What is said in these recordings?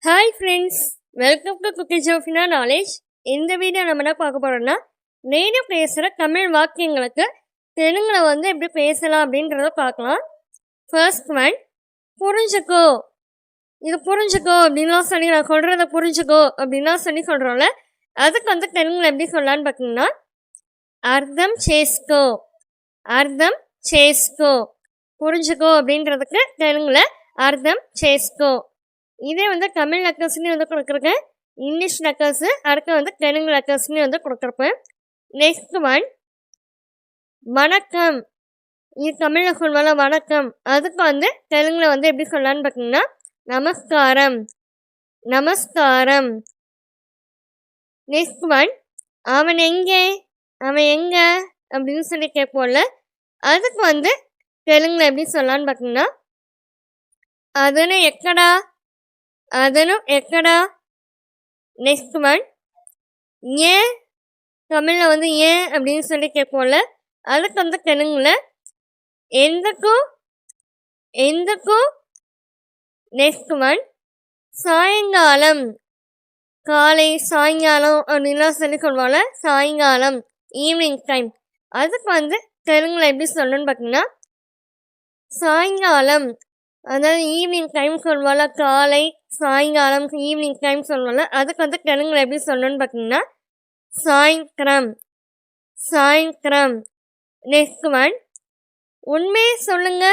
Hi friends, welcome to cookies of knowledge. இந்த video நம்ம என்ன பார்க்க போகிறோம்னா, டெய்லி பேசுகிற தமிழ் வாக்கியங்களுக்கு தெலுங்கில் வந்து எப்படி பேசலாம் அப்படின்றத பார்க்கலாம். ஃபர்ஸ்ட் ஒன், புரிஞ்சுக்கோ. இது புரிஞ்சுக்கோ அப்படின்லாம் சொல்லி நான் சொல்கிறத புரிஞ்சுக்கோ அப்படின்லாம் சொல்லி சொல்கிறோம்ல, அதுக்கு வந்து தெலுங்கில் எப்படி சொல்லலான்னு பார்த்தீங்கன்னா, அர்த்தம் சேஸ்கோ. அர்த்தம் சேஸ்கோ. புரிஞ்சுக்கோ அப்படின்றதுக்கு தெலுங்கில் அர்த்தம் சேஸ்கோ. இதே வந்து தமிழ் லெட்டர்ஸ்லேயும் வந்து கொடுக்குறேன், இங்கிலீஷ் லெட்டர்ஸு, அடுத்து வந்து தெலுங்கு லெட்டர்ஸ்லேயும் வந்து கொடுக்குறப்பேன். நெக்ஸ்ட் ஒன், வணக்கம். இது தமிழில் சொல்வாங்க வணக்கம், அதுக்கு வந்து தெலுங்கில் வந்து எப்படி சொல்லலான்னு பார்த்தீங்கன்னா, நமஸ்காரம். நமஸ்காரம். நெக்ஸ்ட் ஒன், அவன் எங்கே. அவன் எங்க அப்படின்னு சொல்லி கேட்போம்ல, அதுக்கு வந்து தெலுங்கில் எப்படி சொல்லலான்னு பார்த்தீங்கன்னா, அதுன்னு எக்கடா. அதனும் எக்கடா. நெக்ஸ்ட் ஒன், ஏன். தமிழில் வந்து ஏன் அப்படின்னு சொல்லி கேட்போம்ல, அதுக்கு வந்து தெலுங்குல எந்தக்கும். எந்தக்கும். நெக்ஸ்ட் ஒன், சாயங்காலம். காலை சாயங்காலம் அப்படின்லாம் சொல்லி சொல்லுவாங்க, சாயங்காலம், ஈவினிங் டைம். அதுக்கு வந்து தெலுங்குல எப்படி சொல்லணும்னு பார்த்தீங்கன்னா, சாயங்காலம். அதாவது ஈவினிங் டைம் சொல்வாங்க, காலை சாயங்காலம் ஈவினிங் டைம் சொல்வாங்க, அதுக்கு வந்து தெலுங்குல எப்படி சொல்லணும்னு பார்த்தீங்கன்னா, சாயங்காலம். சாயங்காலம். நெக்ஸ்ட் ஒன், உண்மையை சொல்லுங்க.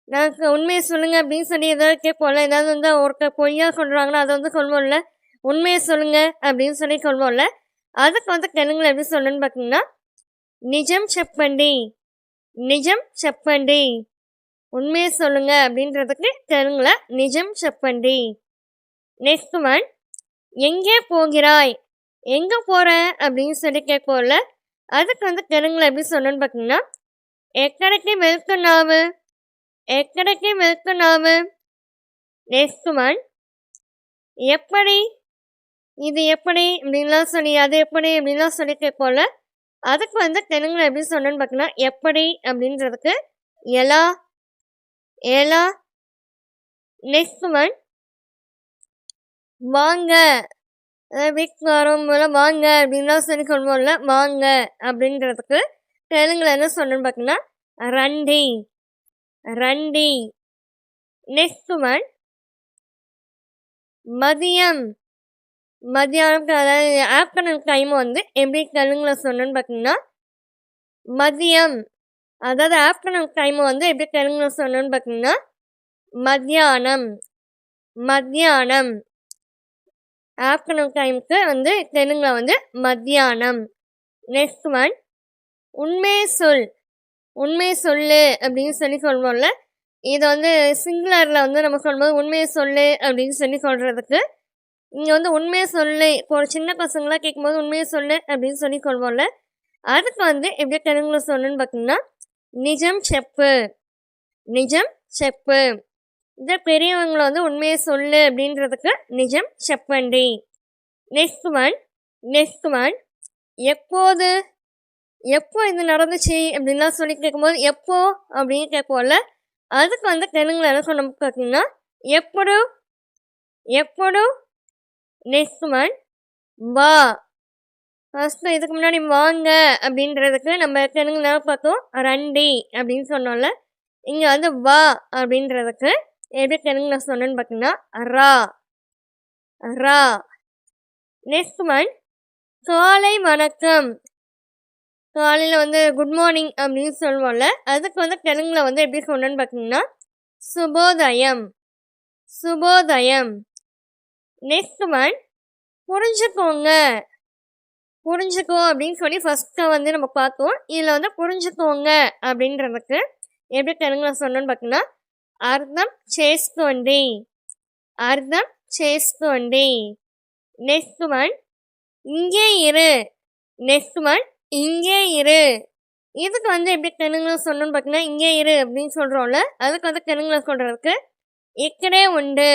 எனக்கு உண்மையை சொல்லுங்க அப்படின்னு சொல்லி ஏதாவது கேட்போம்ல, ஏதாவது வந்து ஒருத்தர் பொய்யா சொல்கிறாங்களோ அதை வந்து சொல்வோம்ல, உண்மையை சொல்லுங்க அப்படின்னு சொல்லி சொல்வோம்ல, அதுக்கு வந்து தெலுங்குல எப்படி சொல்லணும்னு பார்த்தீங்கன்னா, நிஜம் செப்பண்டி. நிஜம் செப்பண்டி. உண்மையை சொல்லுங்க அப்படின்றதுக்கு தெலுங்குல நிஜம் செப்பண்டி. நெக்ஸ்ட் ஒன், எங்கே போகிறாய். எங்கே போகிற அப்படின்னு சொல்லி கேட்போம்ல, அதுக்கு வந்து தெலுங்குல எப்படி சொல்லணும்னு பார்த்தீங்கன்னா, எக்கடைக்கு வெளுக்கனாவு. எக்கடைக்கு வெளுக்கனாவு. நெக்ஸ்ட் ஒன், எப்படி. இது எப்படி அப்படின்லாம் சொல்லி, அது எப்படி அப்படின்லாம் சொல்லி கேட்போம்ல, அதுக்கு வந்து தெலுங்குல எப்படி சொல்லணும்னு பார்த்தீங்கன்னா, எப்படி அப்படின்றதுக்கு எலா. ஏலா. நெக்ஸ்ட் ஒன், வாங்க. வீட்டுக்கு வரும்போது வாங்க அப்படின்லாம் சொல்லி சொல்லுவோம்ல, வாங்க அப்படின்றதுக்கு தெலுங்குல என்ன சொல்லணும்னு பார்த்தீங்கன்னா, ரண்டி. ரண்டி. நெக்ஸ்ட் ஒன், மதியம். மதியானம், அதாவது ஆஃப்டர்நூன் டைம் வந்து எப்படி தெலுங்குல சொல்லணும்னு பார்த்தீங்கன்னா, மதியம். அதாவது ஆஃப்டர்நூன் டைம் வந்து எப்படி தெலுங்குல சொல்லணும்னு பார்த்தீங்கன்னா, மத்தியானம். மத்தியானம். ஆஃப்டர்நூன் டைமுக்கு வந்து தெலுங்குல வந்து மத்தியானம். நெக்ஸ்ட் ஒன், உண்மையை சொல். உண்மையை சொல்லு அப்படின்னு சொல்லி சொல்வோம்ல, இதை வந்து சிங்குலரில் வந்து நம்ம சொல்லும்போது உண்மையை சொல்லு அப்படின்னு சொல்லி சொல்கிறதுக்கு, இங்கே வந்து உண்மையை சொல்லு, இப்போ ஒரு சின்ன பசங்களாம் கேட்கும்போது உண்மையை சொல்லு அப்படின்னு சொல்லி சொல்வோம்ல, அதுக்கு வந்து எப்படி தெலுங்குல சொல்லணும்னு பார்த்தீங்கன்னா, நிஜம் செப்பு. நிஜம் செப்பு. இந்த பெரியவங்களை வந்து உண்மையை சொல்லு அப்படின்றதுக்கு நிஜம் செப்பண்டி. Next one. நெக்ஸ்ட் ஒன், எப்போது. எப்போ இது நடந்துச்சு அப்படின்லாம் சொல்லி கேட்கும்போது எப்போ அப்படின்னு கேட்போம்ல, அதுக்கு வந்து தெலுங்குல என்ன சொல்ல பார்த்தீங்கன்னா, எப்படு. எப்படு. நெக்ஸ்ட் ஒன், வா. ஃபஸ்ட்டு இதுக்கு முன்னாடி வாங்க அப்படின்றதுக்கு நம்ம தெலுங்குல பார்த்தோம் ரண்டி அப்படின்னு சொன்னோம்ல, இங்கே வந்து வா அப்படின்றதுக்கு எப்படி தெலுங்குல சொன்னேன்னு பார்த்தீங்கன்னா, ரா. ரா. நெக்ஸ்ட் ஒன், காலை வணக்கம். காலையில் வந்து குட் மார்னிங் அப்படின்னு சொல்லுவோம்ல, அதுக்கு வந்து தெலுங்குல வந்து எப்படி சொன்னேன்னு பார்த்தீங்கன்னா, சுபோதயம். சுபோதயம். நெக்ஸ்ட் ஒன், புரிஞ்சுக்கோங்க. புரிஞ்சுக்கோ அப்படின்னு சொல்லி ஃபஸ்ட்டு வந்து நம்ம பார்த்தோம். இதில் வந்து புரிஞ்சுக்கோங்க அப்படின்றதுக்கு எப்படி தெலுங்குல சொன்னோன்னு பார்த்தீங்கன்னா, అర్థం చేసుకోండి. అర్థం చేసుకోండి. நெக்ஸ்ட் ஒன், இங்கே இரு. நெக்ஸ்ட் ஒன், இங்கே இரு. இதுக்கு வந்து எப்படி தெலுங்குல சொல்லணும்னு பார்த்தீங்கன்னா, இங்கே இரு அப்படின்னு சொல்கிறோம்ல, அதுக்கு வந்து தெலுங்குல சொல்கிறதுக்கு இக்கடே உண்டு.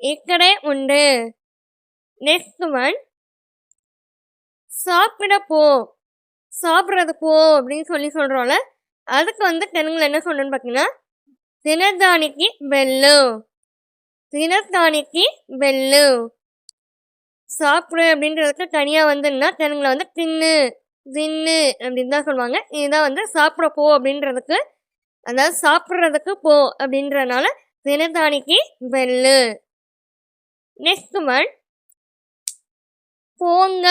இக்கடே உண்டு. நெக்ஸ்ட் ஒன், சாப்பிட போ. சாப்பிட்றது போ அப்படின்னு சொல்லி சொல்கிறோம்ல, அதுக்கு வந்து தெலுங்குல என்ன சொல்லணும்னு பார்த்தீங்கன்னா, தினதானிக்கு வெல்லு. தினத்தானிக்கு வெள்ளு. சாப்பிடு அப்படின்றதுக்கு தனியாக வந்துன்னா தெலுங்குல வந்து தின்னு தின்னு அப்படின்னு தான் சொல்லுவாங்க. இதுதான் வந்து சாப்பிட போ அப்படின்றதுக்கு, அதாவது சாப்பிட்றதுக்கு போ அப்படின்றனால தினத்தானிக்கு வெள்ளு. நெக்ஸ்ட் ஒன் போங்க.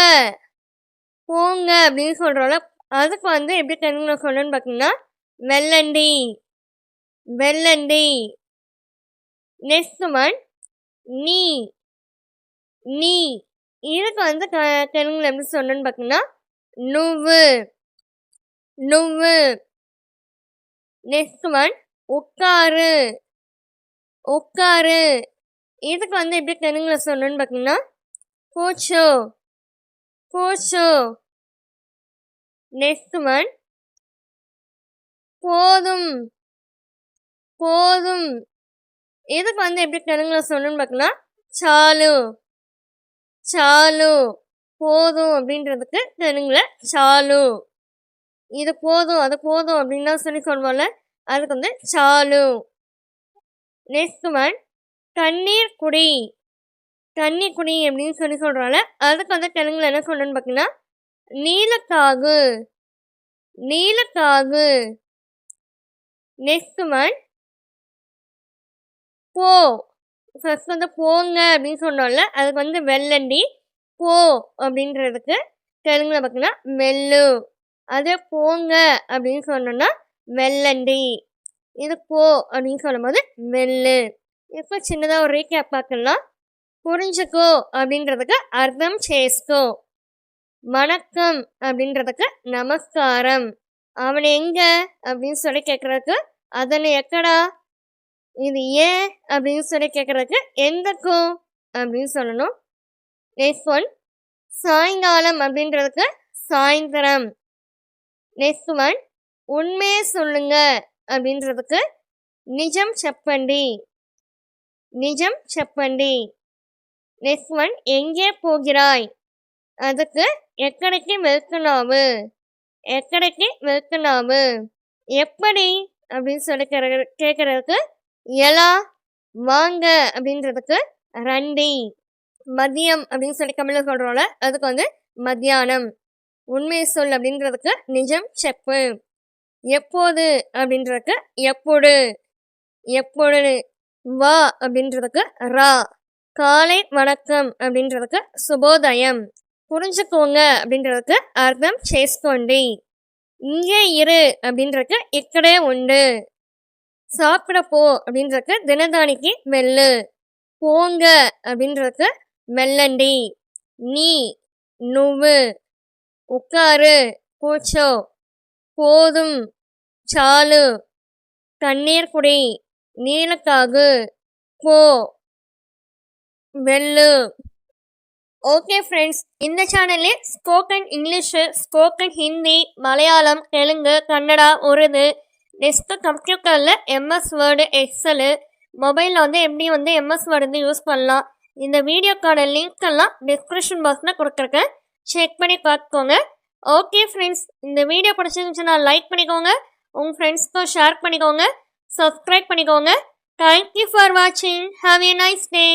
போங்க அப்படின்னு சொல்கிறோம்ல, அதுக்கு வந்து எப்படி தெலுங்குல சொல்லணும்னு பார்த்தீங்கன்னா வெள்ளண்டி வெள்ளண்டி. நெக்ஸ்ட் ஒன் நீ நீ. இதுக்கு வந்து தெலுங்குல எப்படி சொல்லணும்னு பார்த்தீங்கன்னா நுவ்வு நுவ்வு. நெக்ஸ்ட் ஒன் உட்காரு உட்காரு. இதுக்கு வந்து எப்படி தெலுங்குல சொல்லணும்னு பார்த்தீங்கன்னா கூச்சோ கூச்சோ. நெக்ஸ்ட் ஒன் போதும் போதும். இதுக்கு வந்து எப்படி தெலுங்குல சொல்லணும்னு பார்த்தீங்கன்னா சாலு சாலு. போதும் அப்படின்றதுக்கு தெலுங்குல சாலு. இது போதும் அது போதும் அப்படின்லாம் சொல்லி சொல்லுவோம்ல, அதுக்கு வந்து சாலு. நெக்ஸ்ட் ஒன் தண்ணீர் குடி தண்ணி குடி அப்படின்னு சொல்லி சொல்கிறோம்ல, அதுக்கு வந்து தெலுங்குல என்ன சொல்லணும்னு பார்த்தீங்கன்னா நீலக்காகு நீலக்காகு. நெக்ஸ்ட் ஒன் போ. ஃபர்ஸ்ட் வந்து போங்க அப்படின்னு சொன்னோம்ல, அதுக்கு வந்து வெள்ளண்டி. போ அப்படின்றதுக்கு தெலுங்குல பார்த்தீங்கன்னா வெள்ளு. அதே போங்க அப்படின்னு சொன்னோம்னா வெள்ளண்டி. இது போ அப்படின்னு சொல்லும்போது வெள்ளு. இப்போ சின்னதாக ஒரு ரீகேப் பார்க்கலாம். புரிஞ்சுக்கோ அப்படின்றதுக்கு அர்த்தம் చేసుకో. வணக்கம் அப்படின்றதுக்கு நமஸ்காரம். அவன் எங்க அப்படின்னு சொல்லி கேட்கறதுக்கு அதனை எக்கடா. இது ஏன் அப்படின்னு சொல்லி கேட்கறதுக்கு எந்தக்கோ அப்படின்னு சொல்லணும். நெக்ஸ்ட் ஒன் சாயங்காலம் அப்படின்றதுக்கு சாயந்தரம். நெக்ஸ்ட் ஒன் உண்மையே சொல்லுங்க அப்படின்றதுக்கு நிஜம் செப்பண்டி நிஜம் செப்பண்டி. நெக்ஸ்ட் ஒன் எங்கே போகிறாய், அதுக்கு எக்கடைக்கு வெல்கனாவு எக்கடைக்கு வெல்கனாவு. எப்படி அப்படின்னு சொல்லி கேட்கறதுக்கு எலா. வாங்க அப்படின்றதுக்கு ரண்டி. மதியம் அப்படின்னு சொல்லி தமிழில் சொல்கிறோம்ல, அதுக்கு வந்து மத்தியானம். உண்மையை சொல் அப்படின்றதுக்கு நிஜம் செப்பு. எப்போது அப்படின்றதுக்கு எப்போடு எப்பொழுது. வா அப்படின்றதுக்கு ரா. காலை வணக்கம் அப்படின்றதுக்கு சுபோதயம். புரிஞ்சுக்கோங்க அப்படின்றதுக்கு அர்த்தம் చేసుకోండి. இங்கே இரு அப்படின்றதுக்கு இக்கடே உண்டு. சாப்பிட போ அப்படின்றதுக்கு தினதானிக்கு வெள்ளு. போங்க அப்படின்றதுக்கு வெள்ளண்டி. நீ நுவ்வு. உட்காரு கூச்சோ. போதும் சாலு. தண்ணீர் குடி நீலக்காகு. போ வெள்ளு. ஓகே ஃப்ரெண்ட்ஸ், இந்த சேனல்லே spoken English, spoken Hindi, Malayalam, Telugu, Kannada, Urdu, next கம்ப்யூட்டரில் எம்எஸ் வேர்டு, எக்ஸலு, மொபைலில் வந்து எப்படி வந்து எம்எஸ் வேர்டு வந்து யூஸ் பண்ணலாம், இந்த வீடியோக்கான லிங்க் எல்லாம் டிஸ்கிரிப்ஷன் பாக்ஸில் கொடுத்துருக்கேன். செக் பண்ணி பார்த்துக்கோங்க. ஓகே ஃப்ரெண்ட்ஸ், இந்த வீடியோ பிடிச்சிருந்துச்சுன்னா லைக் பண்ணிக்கோங்க, உங்கள் ஃப்ரெண்ட்ஸ்க்கும் ஷேர் பண்ணிக்கோங்க, சப்ஸ்கிரைப் பண்ணிக்கோங்க. தேங்க்யூ ஃபார் வாட்சிங். Have a nice day.